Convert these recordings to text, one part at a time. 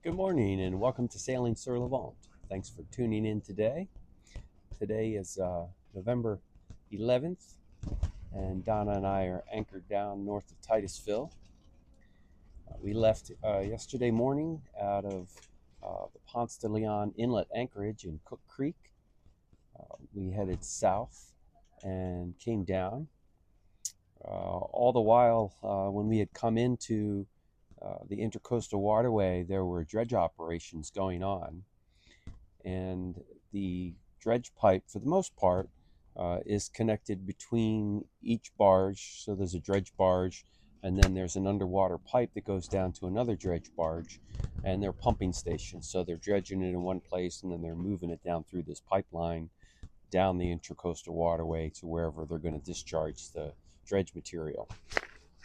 Good morning and welcome to Sailing sur Levant. Thanks for tuning in today. Today is November 11th, and Donna and I are anchored down north of Titusville. We left yesterday morning out of the Ponce de Leon Inlet anchorage in Cook Creek. We headed south and came down. All the while, when we had come into the intercoastal waterway, there were dredge operations going on, and the dredge pipe, for the most part, is connected between each barge. So there's a dredge barge, and then there's an underwater pipe that goes down to another dredge barge, and they're pumping stations. So they're dredging it in one place, and then they're moving it down through this pipeline down the intercoastal waterway to wherever they're going to discharge the dredge material.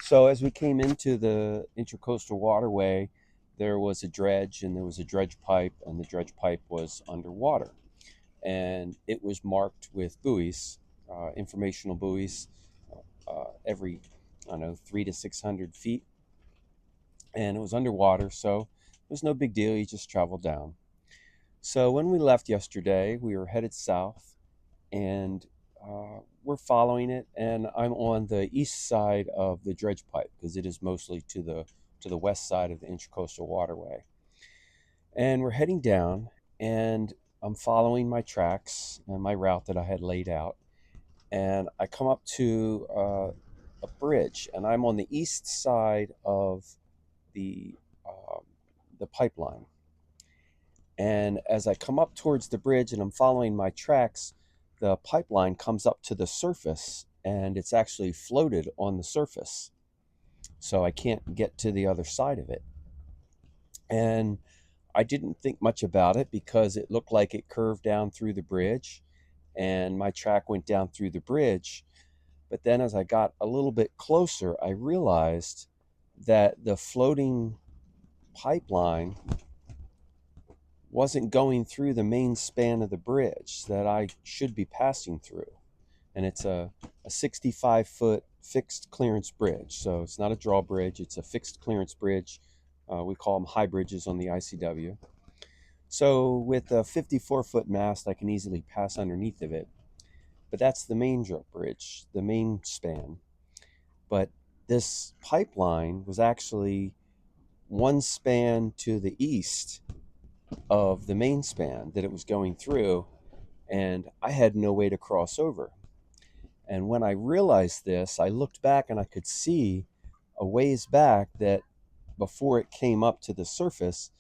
So as we came into the intercoastal waterway, there was a dredge and there was a dredge pipe, and the dredge pipe was underwater. And it was marked with buoys, informational buoys, every, 300 to 600 feet. And it was underwater, so it was no big deal. You just traveled down. So when we left yesterday, we were headed south, and we're following it, and I'm on the east side of the dredge pipe because it is mostly to the west side of the intercoastal waterway. And we're heading down, and I'm following my tracks and my route that I had laid out, and I come up to a bridge, and I'm on the east side of the pipeline. And as I come up towards the bridge and I'm following my tracks, the pipeline comes up to the surface, and it's actually floated on the surface. So I can't get to the other side of it. And I didn't think much about it because it looked like it curved down through the bridge, and my track went down through the bridge. But then as I got a little bit closer, I realized that the floating pipeline wasn't going through the main span of the bridge that I should be passing through. And it's a 65-foot fixed clearance bridge. So it's not a drawbridge, it's a fixed clearance bridge. We call them high bridges on the ICW. So with a 54-foot mast, I can easily pass underneath of it. But that's the main bridge, the main span. But this pipeline was actually one span to the east of the main span that it was going through, and I had no way to cross over. And when I realized this, I looked back and I could see a ways back that before it came up to the surface,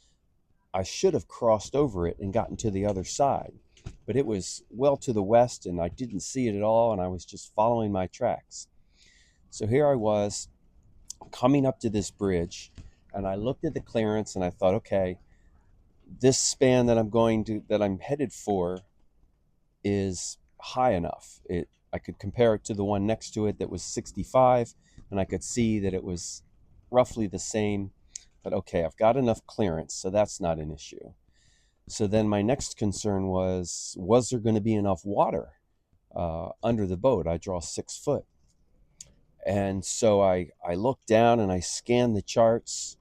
I should have crossed over it and gotten to the other side. But it was well to the west, and I didn't see it at all, and I was just following my tracks. So here I was coming up to this bridge, and I looked at the clearance and I thought, okay, this span that I'm headed for is high enough. I could compare it to the one next to it that was 65, and I could see that it was roughly the same. But okay, I've got enough clearance, so that's not an issue. So then my next concern was there going to be enough water under the boat? I draw 6 foot. And so I looked down and I scanned the charts.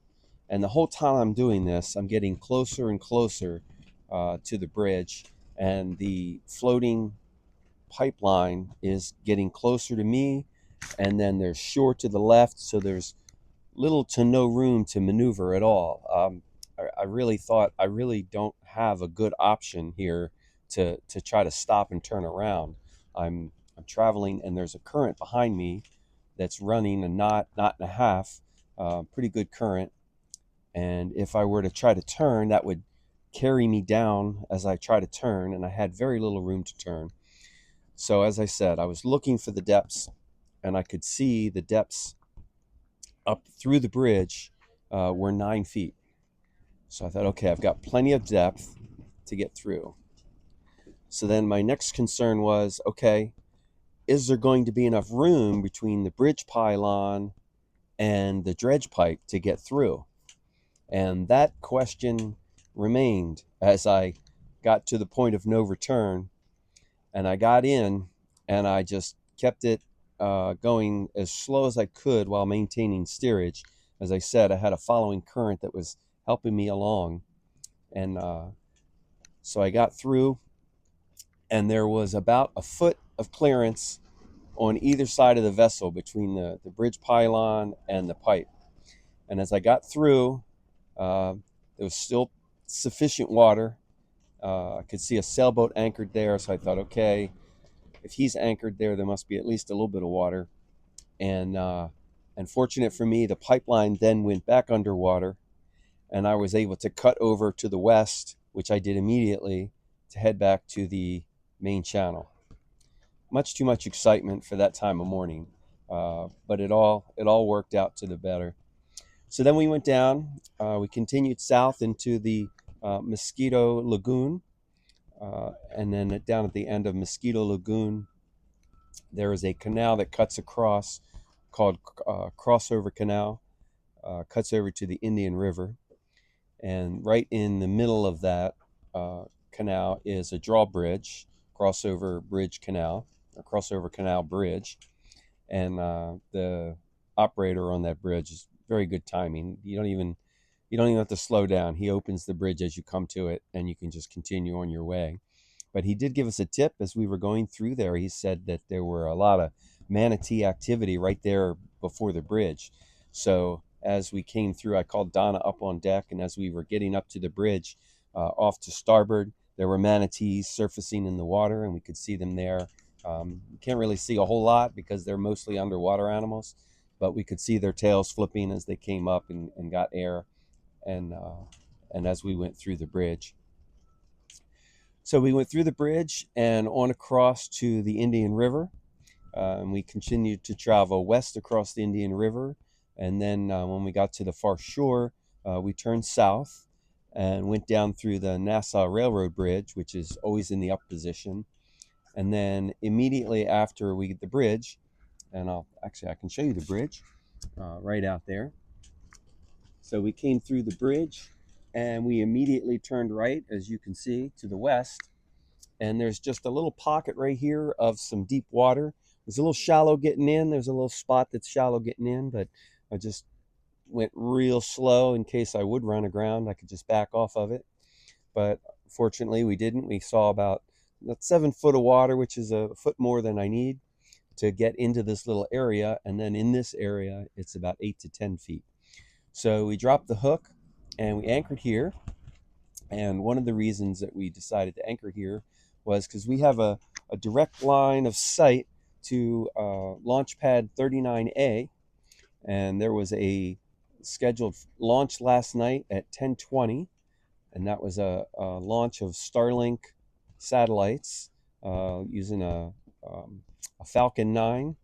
And the whole time I'm doing this, I'm getting closer and closer to the bridge, and the floating pipeline is getting closer to me, and then there's shore to the left, so there's little to no room to maneuver at all. I really thought I really don't have a good option here to try to stop and turn around. I'm traveling, and there's a current behind me that's running a knot and a half, pretty good current. And if I were to try to turn, that would carry me down as I try to turn, and I had very little room to turn. So as I said, I was looking for the depths, and I could see the depths up through the bridge were 9 feet. So I thought, okay, I've got plenty of depth to get through. So then my next concern was, okay, is there going to be enough room between the bridge pylon and the dredge pipe to get through? And that question remained as I got to the point of no return. And I got in, and I just kept it going as slow as I could while maintaining steerage. As I said, I had a following current that was helping me along. And so I got through, and there was about a foot of clearance on either side of the vessel between the bridge pylon and the pipe. And as I got through, uh, there was still sufficient water. I could see a sailboat anchored there, so I thought, okay, if he's anchored there, there must be at least a little bit of water. And fortunate for me, the pipeline then went back underwater, and I was able to cut over to the west, which I did immediately, to head back to the main channel. Much too much excitement for that time of morning, but it all worked out to the better. So then we went down. We continued south into the Mosquito Lagoon, and then down at the end of Mosquito Lagoon, there is a canal that cuts across called Crossover Canal, cuts over to the Indian River. And right in the middle of that canal is a drawbridge, crossover bridge canal, or crossover canal bridge. And the operator on that bridge is very good timing. You don't even have to slow down. He opens the bridge as you come to it, and you can just continue on your way. But he did give us a tip as we were going through there. He said that there were a lot of manatee activity right there before the bridge. So as we came through, I called Donna up on deck, and as we were getting up to the bridge, off to starboard, there were manatees surfacing in the water, and we could see them there. You can't really see a whole lot because they're mostly underwater animals, but we could see their tails flipping as they came up and got air, and as we went through the bridge. So we went through the bridge and on across to the Indian River, and we continued to travel west across the Indian River. And then when we got to the far shore, we turned south and went down through the Nassau Railroad Bridge, which is always in the up position. And then immediately after we get the bridge, and I can show you the bridge right out there. So we came through the bridge and we immediately turned right, as you can see, to the west. And there's just a little pocket right here of some deep water. It's a little shallow getting in. There's a little spot that's shallow getting in, but I just went real slow in case I would run aground. I could just back off of it. But fortunately, we didn't. We saw about 7 foot of water, which is a foot more than I need to get into this little area. And then in this area, it's about 8 to 10 feet. So we dropped the hook and we anchored here. And one of the reasons that we decided to anchor here was because we have a direct line of sight to launch pad 39A. And there was a scheduled launch last night at 10:20. And that was a launch of Starlink satellites using a Falcon 9.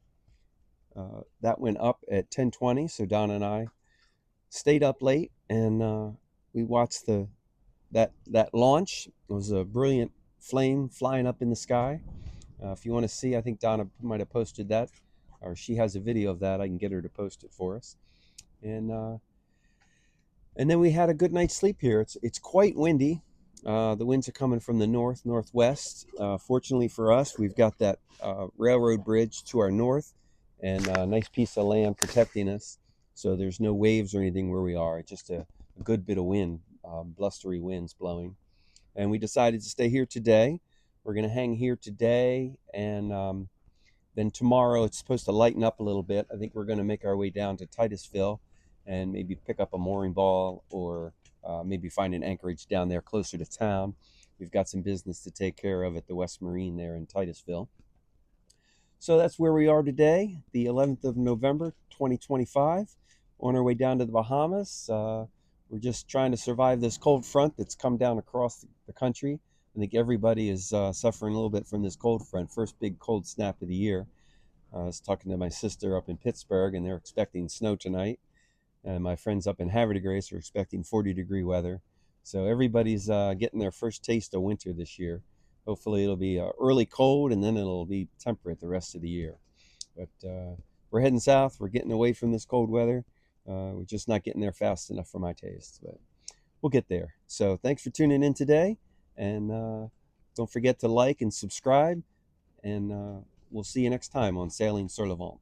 That went up at 10:20. So Don and I stayed up late and we watched that launch. It was a brilliant flame flying up in the sky. If you want to see, I think Donna might have posted that, or she has a video of that. I can get her to post it for us. And then we had a good night's sleep here. It's quite windy. The winds are coming from the northwest. Fortunately for us, we've got that railroad bridge to our north and a nice piece of land protecting us. So there's no waves or anything where we are. It's just a good bit of wind, blustery winds blowing. And we decided to stay here today. We're going to hang here today, and then tomorrow it's supposed to lighten up a little bit. I think we're going to make our way down to Titusville and maybe pick up a mooring ball, or maybe find an anchorage down there closer to town. We've got some business to take care of at the West Marine there in Titusville. So that's where we are today, the 11th of November, 2025, on our way down to the Bahamas. We're just trying to survive this cold front that's come down across the country. I think everybody is suffering a little bit from this cold front, first big cold snap of the year. I was talking to my sister up in Pittsburgh, and they're expecting snow tonight. And my friends up in Havre de Grace are expecting 40-degree weather. So everybody's getting their first taste of winter this year. Hopefully it'll be early cold, and then it'll be temperate the rest of the year. But we're heading south. We're getting away from this cold weather. We're just not getting there fast enough for my taste, but we'll get there. So thanks for tuning in today, and don't forget to like and subscribe, and we'll see you next time on Sailing sur le Vent.